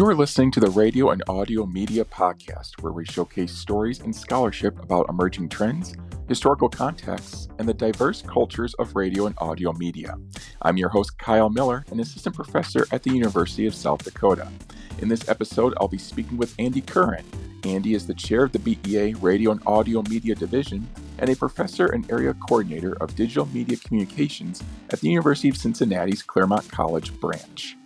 You're listening to the Radio and Audio Media Podcast, where we showcase stories and scholarship about emerging trends, historical contexts, and the diverse cultures of radio and audio media. I'm your host, Kyle Miller, an assistant professor at the University of South Dakota. In this episode, I'll be speaking with Andy Curran. Andy is the chair of the BEA Radio and Audio Media Division and a professor and area coordinator of digital media communications at the University of Cincinnati's Claremont College branch.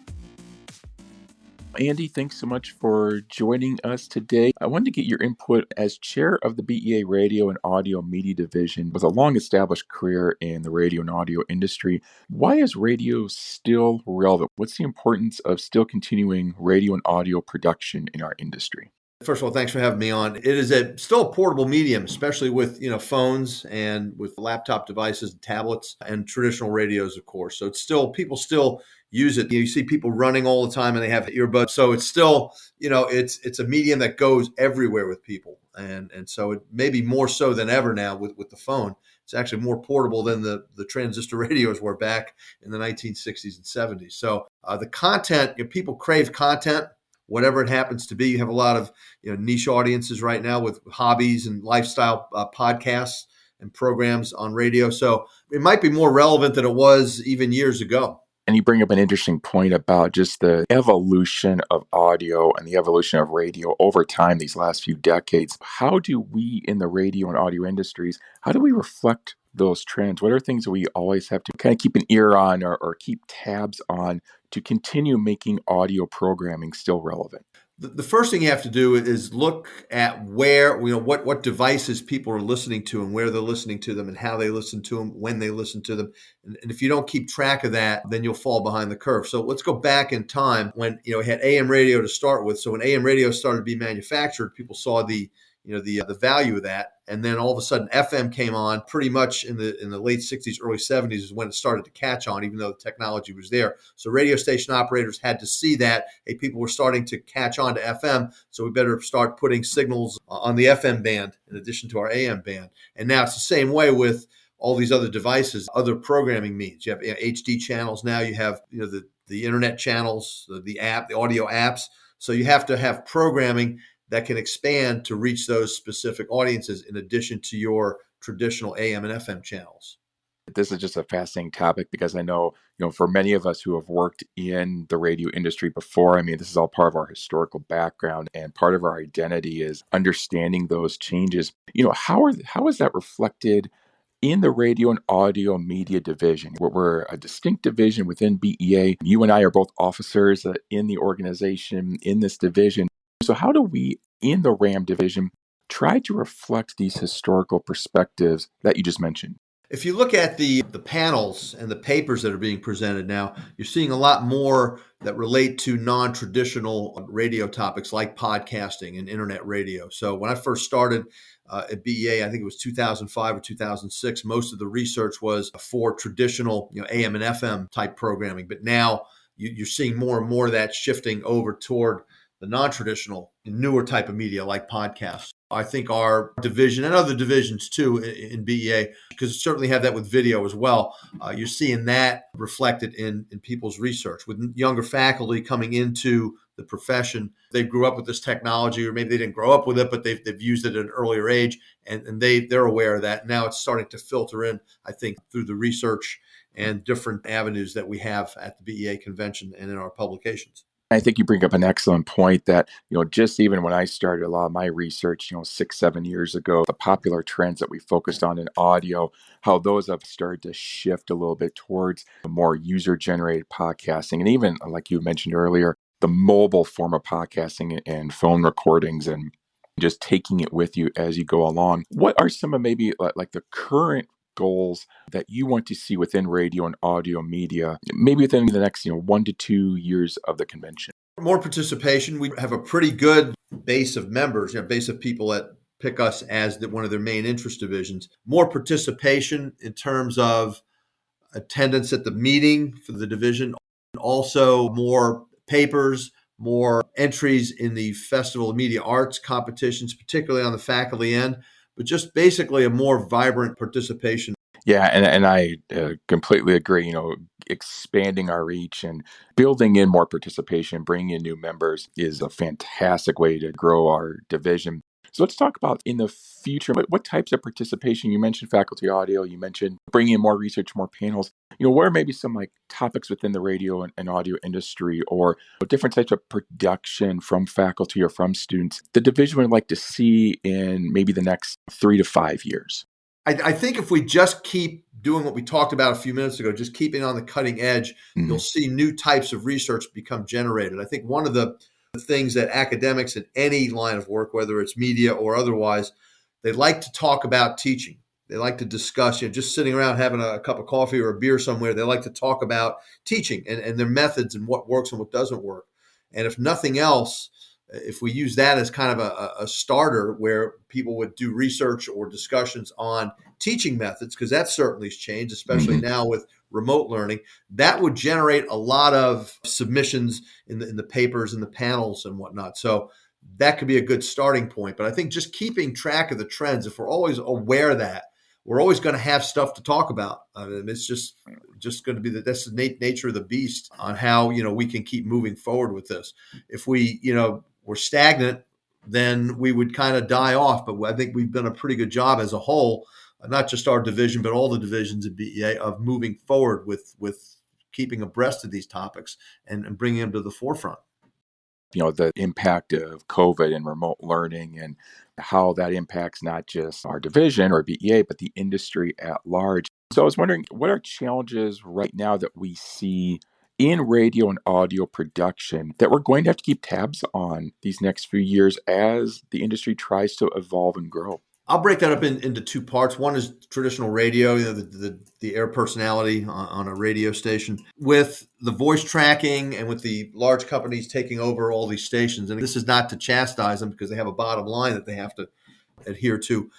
Andy, thanks so much for joining us today. I wanted to get your input as chair of the BEA Radio and Audio Media Division with a long-established career in the radio and audio industry. Why is radio still relevant? What's the importance of still continuing radio and audio production in our industry? First of all, thanks for having me on. It is still a portable medium, especially with phones and with laptop devices and tablets and traditional radios, of course. So it's still, people still use it. You see people running all the time and they have earbuds. So it's still, it's a medium that goes everywhere with people. And so it may be more so than ever now with the phone. It's actually more portable than the transistor radios were back in the 1960s and 70s. So the content, people crave content. Whatever it happens to be, you have a lot of niche audiences right now with hobbies and lifestyle podcasts and programs on radio. So it might be more relevant than it was even years ago. And you bring up an interesting point about just the evolution of audio and the evolution of radio over time these last few decades. How do we in the radio and audio industries, how do we reflect those trends? What are things that we always have to kind of keep an ear on or keep tabs on to continue making audio programming still relevant? The first thing you have to do is look at where, what devices people are listening to and where they're listening to them and how they listen to them, when they listen to them. And if you don't keep track of that, then you'll fall behind the curve. So let's go back in time when, we had AM radio to start with. So when AM radio started to be manufactured, people saw the value of that. And then all of a sudden FM came on pretty much in the late 60s, early 70s is when it started to catch on, even though the technology was there. So radio station operators had to see that, hey, people were starting to catch on to FM. So we better start putting signals on the FM band in addition to our AM band. And now it's the same way with all these other devices, other programming means. You have HD channels now, you have the internet channels, the audio apps. So you have to have programming that can expand to reach those specific audiences in addition to your traditional AM and FM channels. This is just a fascinating topic because I know, for many of us who have worked in the radio industry before, this is all part of our historical background and part of our identity is understanding those changes. How is that reflected in the radio and audio media division? We're a distinct division within BEA. You and I are both officers in the organization, in this division. So how do we, in the RAM division, try to reflect these historical perspectives that you just mentioned? If you look at the panels and the papers that are being presented now, you're seeing a lot more that relate to non-traditional radio topics like podcasting and internet radio. So when I first started at BEA, I think it was 2005 or 2006, most of the research was for traditional AM and FM type programming. But now you're seeing more and more of that shifting over toward the non-traditional, newer type of media like podcasts. I think our division and other divisions too in BEA, because certainly have that with video as well. You're seeing that reflected in people's research with younger faculty coming into the profession. They grew up with this technology, or maybe they didn't grow up with it, but they've used it at an earlier age, and they're aware of that. Now it's starting to filter in, I think, through the research and different avenues that we have at the BEA convention and in our publications. I think you bring up an excellent point that, just even when I started a lot of my research, 6-7 years ago, the popular trends that we focused on in audio, how those have started to shift a little bit towards more user-generated podcasting. And even, like you mentioned earlier, the mobile form of podcasting and phone recordings and just taking it with you as you go along. What are some of maybe like the current goals that you want to see within radio and audio media, maybe within the next 1 to 2 years of the convention? More participation. We have a pretty good base of members, base of people that pick us as one of their main interest divisions. More participation in terms of attendance at the meeting for the division. Also more papers, more entries in the Festival of Media Arts competitions, particularly on the faculty end, but just basically a more vibrant participation. Yeah, and I completely agree. Expanding our reach and building in more participation, bringing in new members is a fantastic way to grow our division. So let's talk about in the future, what types of participation? You mentioned faculty audio, you mentioned bringing in more research, more panels. What are maybe some like topics within the radio and audio industry, or different types of production from faculty or from students the division would like to see in maybe the next 3 to 5 years? I think if we just keep doing what we talked about a few minutes ago, just keeping on the cutting edge, you'll Mhm. see new types of research become generated. I think one of the things that academics in any line of work, whether it's media or otherwise, they like to talk about teaching. They like to discuss, just sitting around having a cup of coffee or a beer somewhere. They like to talk about teaching and their methods and what works and what doesn't work. And if nothing else, if we use that as kind of a starter where people would do research or discussions on teaching methods, because that certainly has changed, especially Mhm. now with remote learning, that would generate a lot of submissions in the papers and the panels and whatnot. So that could be a good starting point. But I think just keeping track of the trends, if we're always aware of that, we're always going to have stuff to talk about. It's just going to be that's the nature of the beast on how we can keep moving forward with this. If we we're stagnant, then we would kind of die off. But I think we've done a pretty good job as a whole, not just our division, but all the divisions at BEA of moving forward with keeping abreast of these topics and bringing them to the forefront. The impact of COVID and remote learning and how that impacts not just our division or BEA, but the industry at large. So I was wondering, what are challenges right now that we see in radio and audio production that we're going to have to keep tabs on these next few years as the industry tries to evolve and grow? I'll break that up into two parts. One is traditional radio, the air personality on a radio station, with the voice tracking and with the large companies taking over all these stations. And this is not to chastise them because they have a bottom line that they have to adhere to.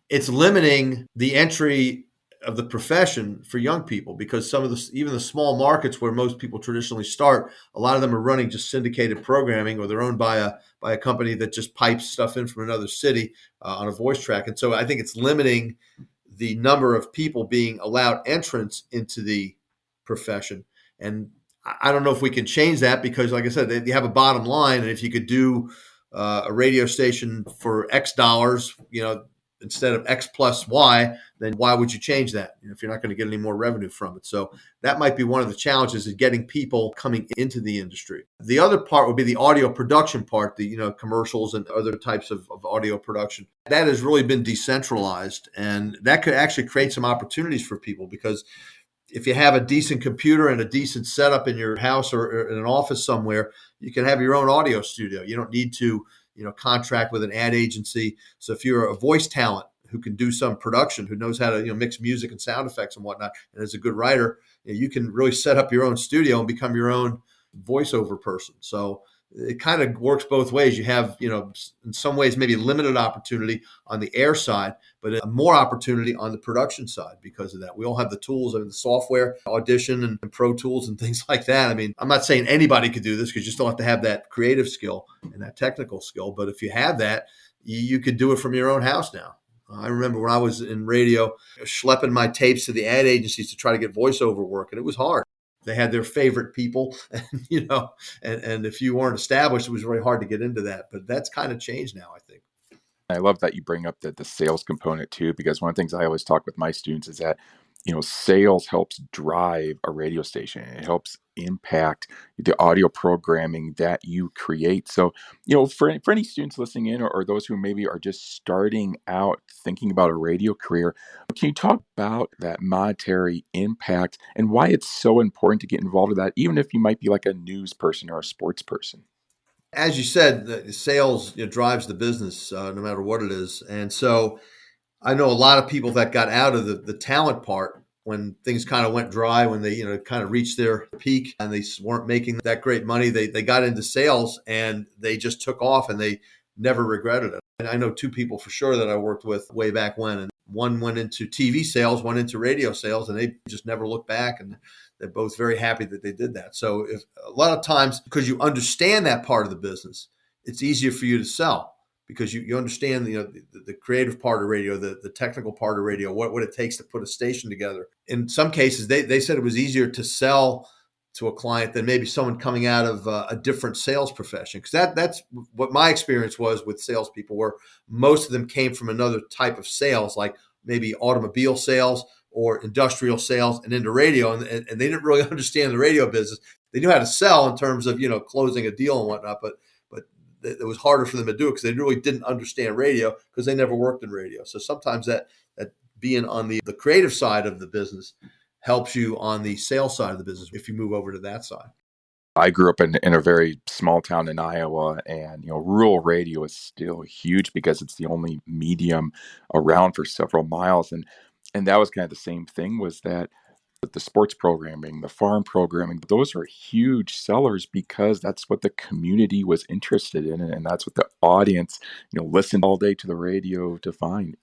It's limiting the entry of the profession for young people because some of even the small markets where most people traditionally start, a lot of them are running just syndicated programming, or they're owned by a company that just pipes stuff in from another city on a voice track. And so I think it's limiting the number of people being allowed entrance into the profession. And I don't know if we can change that because, like I said, you have a bottom line, and if you could do a radio station for X dollars, instead of X plus Y, then why would you change that if you're not going to get any more revenue from it? So that might be one of the challenges is getting people coming into the industry. The other part would be the audio production part, the commercials and other types of audio production. That has really been decentralized, and that could actually create some opportunities for people because if you have a decent computer and a decent setup in your house or in an office somewhere, you can have your own audio studio. You don't need to, contract with an ad agency. So if you're a voice talent who can do some production, who knows how to, mix music and sound effects and whatnot, and is a good writer, you can really set up your own studio and become your own voiceover person. So it kind of works both ways. You have, in some ways, maybe limited opportunity on the air side, but more opportunity on the production side because of that. We all have the tools and the software, Audition and Pro Tools and things like that. I mean, I'm not saying anybody could do this because you still have to have that creative skill and that technical skill. But if you have that, you could do it from your own house now. I remember when I was in radio, schlepping my tapes to the ad agencies to try to get voiceover work, and it was hard. They had their favorite people, and and if you weren't established, it was very hard to get into that. But that's kind of changed now, I think. I love that you bring up the sales component too, because one of the things I always talk with my students is that, sales helps drive a radio station. It helps impact the audio programming that you create. So, for any students listening in or those who maybe are just starting out thinking about a radio career, can you talk about that monetary impact and why it's so important to get involved with that, even if you might be like a news person or a sports person? As you said, the sales drives the business, no matter what it is. And so I know a lot of people that got out of the talent part when things kind of went dry, when they kind of reached their peak and they weren't making that great money. They got into sales and they just took off and they never regretted it. And I know two people for sure that I worked with way back when, and one went into TV sales, one into radio sales, and they just never looked back. And they're both very happy that they did that. So if a lot of times, because you understand that part of the business, it's easier for you to sell because you understand the creative part of radio, the technical part of radio, what it takes to put a station together. In some cases, they said it was easier to sell to a client than maybe someone coming out of a different sales profession, because that's what my experience was with salespeople, where most of them came from another type of sales, like maybe automobile sales or industrial sales, and into radio, and they didn't really understand the radio business. They knew how to sell in terms of closing a deal and whatnot, but it was harder for them to do it because they really didn't understand radio because they never worked in radio. So sometimes that being on the creative side of the business helps you on the sales side of the business if you move over to that side. I grew up in a very small town in Iowa, and rural radio is still huge because it's the only medium around for several miles, and that was kind of the same thing. Was that the sports programming, the farm programming, those are huge sellers because that's what the community was interested in, and that's what the audience listened all day to the radio to find.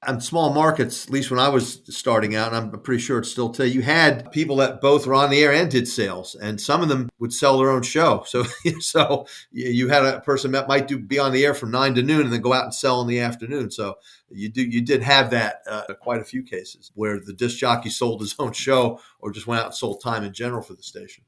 On small markets, at least when I was starting out, and I'm pretty sure it's still today, you had people that both were on the air and did sales, and some of them would sell their own show. So, you had a person that might be on the air from 9 to noon and then go out and sell in the afternoon. So you did have that quite a few cases where the disc jockey sold his own show or just went out and sold time in general for the station.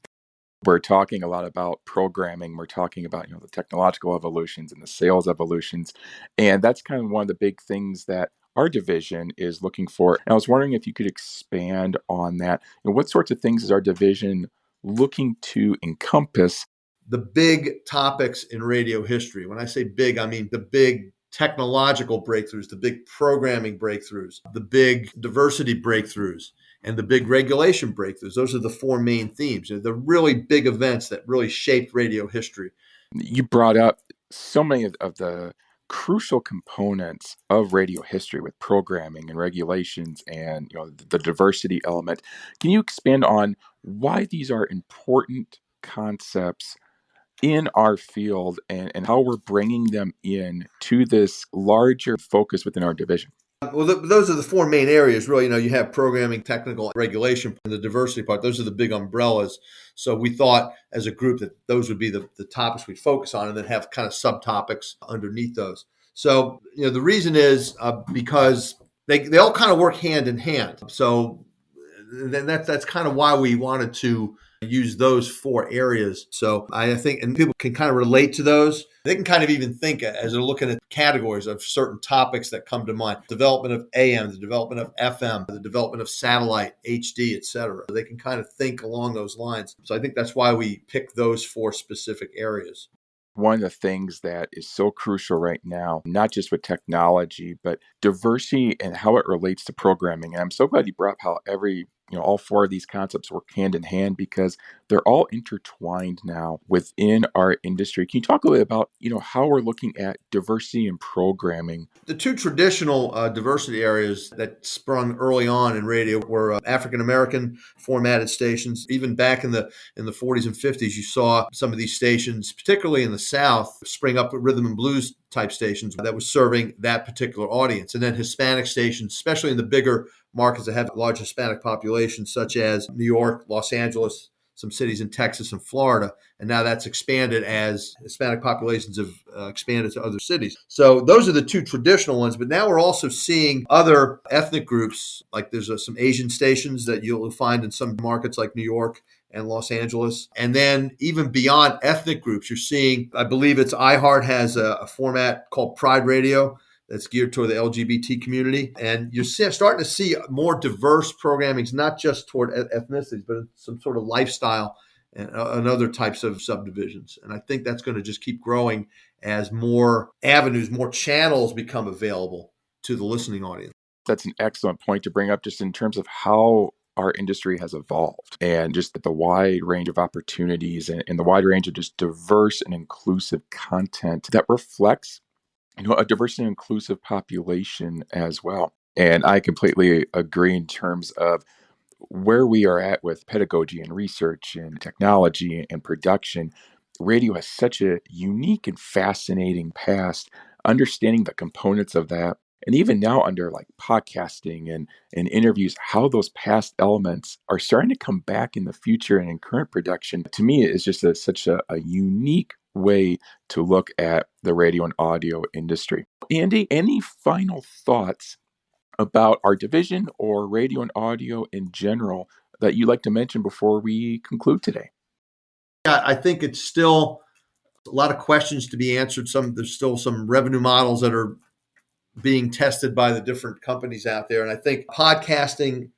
We're talking a lot about programming. We're talking about the technological evolutions and the sales evolutions, and that's kind of one of the big things that our division is looking for. And I was wondering if you could expand on that. What sorts of things is our division looking to encompass? The big topics in radio history. When I say big, I mean the big technological breakthroughs, the big programming breakthroughs, the big diversity breakthroughs, and the big regulation breakthroughs. Those are the four main themes. The really big events that really shaped radio history. You brought up so many of the crucial components of radio history with programming and regulations and the diversity element. Can you expand on why these are important concepts in our field, and how we're bringing them in to this larger focus within our division? Well, those are the four main areas, really. You have programming, technical, regulation, and the diversity part. Those are the big umbrellas. So we thought as a group that those would be the topics we'd focus on, and then have kind of subtopics underneath those. So, the reason is because they all kind of work hand in hand. So then that's kind of why we wanted to use those four areas. So I think, and people can kind of relate to those. They can kind of even think as they're looking at categories of certain topics that come to mind. Development of AM, the development of FM, the development of satellite, HD, et cetera. They can kind of think along those lines. So I think that's why we pick those four specific areas. One of the things that is so crucial right now, not just with technology, but diversity and how it relates to programming. And I'm so glad you brought up how all four of these concepts work hand in hand because they're all intertwined now within our industry. Can you talk a little bit about, how we're looking at diversity in programming? The two traditional diversity areas that sprung early on in radio were African American formatted stations. Even back in the 40s and 50s, you saw some of these stations, particularly in the South, spring up with rhythm and blues type stations that was serving that particular audience. And then Hispanic stations, especially in the bigger markets that have large Hispanic populations, such as New York, Los Angeles, some cities in Texas and Florida. And now that's expanded as Hispanic populations have expanded to other cities. So those are the two traditional ones. But now we're also seeing other ethnic groups, like there's some Asian stations that you'll find in some markets like New York and Los Angeles. And then even beyond ethnic groups, you're seeing, I believe it's iHeart has a format called Pride Radio that's geared toward the LGBT community. And you're starting to see more diverse programmings, not just toward ethnicities, but some sort of lifestyle and other types of subdivisions. And I think that's going to just keep growing as more avenues, more channels become available to the listening audience. That's an excellent point to bring up just in terms of how our industry has evolved and just the wide range of opportunities and the wide range of just diverse and inclusive content that reflects a diverse and inclusive population as well. And I completely agree in terms of where we are at with pedagogy and research and technology and production. Radio has such a unique and fascinating past, understanding the components of that. And even now under like podcasting and interviews, how those past elements are starting to come back in the future and in current production, to me is just such a unique way to look at the radio and audio industry. Andy, any final thoughts about our division or radio and audio in general that you'd like to mention before we conclude today? I think it's still a lot of questions to be answered. There's still some revenue models that are being tested by the different companies out there. And I think podcasting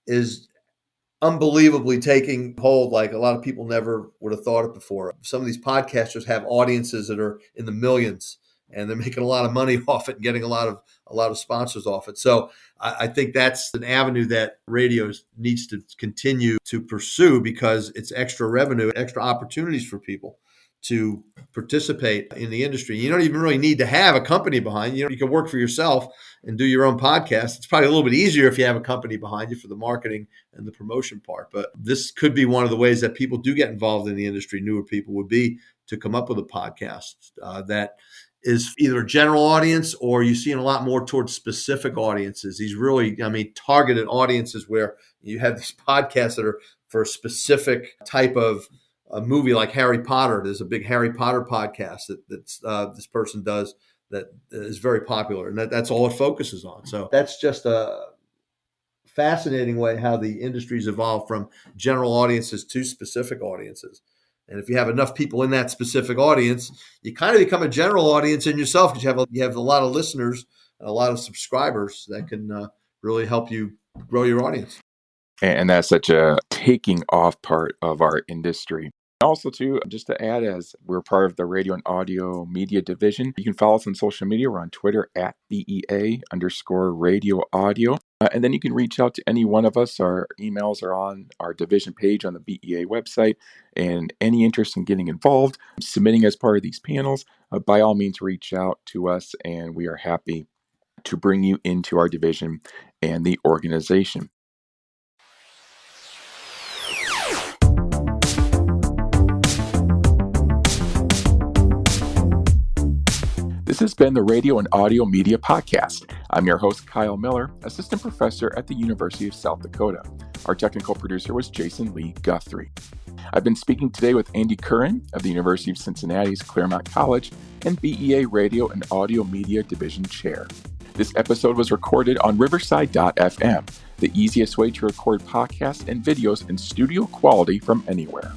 is unbelievably taking hold like a lot of people never would have thought it before. Some of these podcasters have audiences that are in the millions, and they're making a lot of money off it and getting a lot of sponsors off it. So I think that's an avenue that radio needs to continue to pursue, because it's extra revenue, extra opportunities for people to participate in the industry. You don't even really need to have a company behind you. You can work for yourself and do your own podcast. It's probably a little bit easier if you have a company behind you for the marketing and the promotion part. But this could be one of the ways that people do get involved in the industry. Newer people would be to come up with a podcast that is either a general audience, or you're seeing a lot more towards specific audiences. These really, targeted audiences where you have these podcasts that are for a specific type of a movie, like Harry Potter. There's a big Harry Potter podcast that this person does that is very popular, and that's all it focuses on. So that's just a fascinating way how the industry's evolved from general audiences to specific audiences. And if you have enough people in that specific audience, you kind of become a general audience in yourself, because you have a lot of listeners and a lot of subscribers that can really help you grow your audience. And that's such a taking off part of our industry. Also, too, just to add, as we're part of the radio and audio media division, you can follow us on social media. We're on Twitter at BEA_radio audio. And then you can reach out to any one of us. Our emails are on our division page on the BEA website. And any interest in getting involved, submitting as part of these panels, by all means, reach out to us. And we are happy to bring you into our division and the organization. This has been the Radio and Audio Media Podcast. I'm your host, Kyle Miller, Assistant Professor at the University of South Dakota. Our technical producer was Jason Lee Guthrie. I've been speaking today with Andy Curran of the University of Cincinnati's Claremont College and BEA Radio and Audio Media Division Chair. This episode was recorded on Riverside.fm, the easiest way to record podcasts and videos in studio quality from anywhere.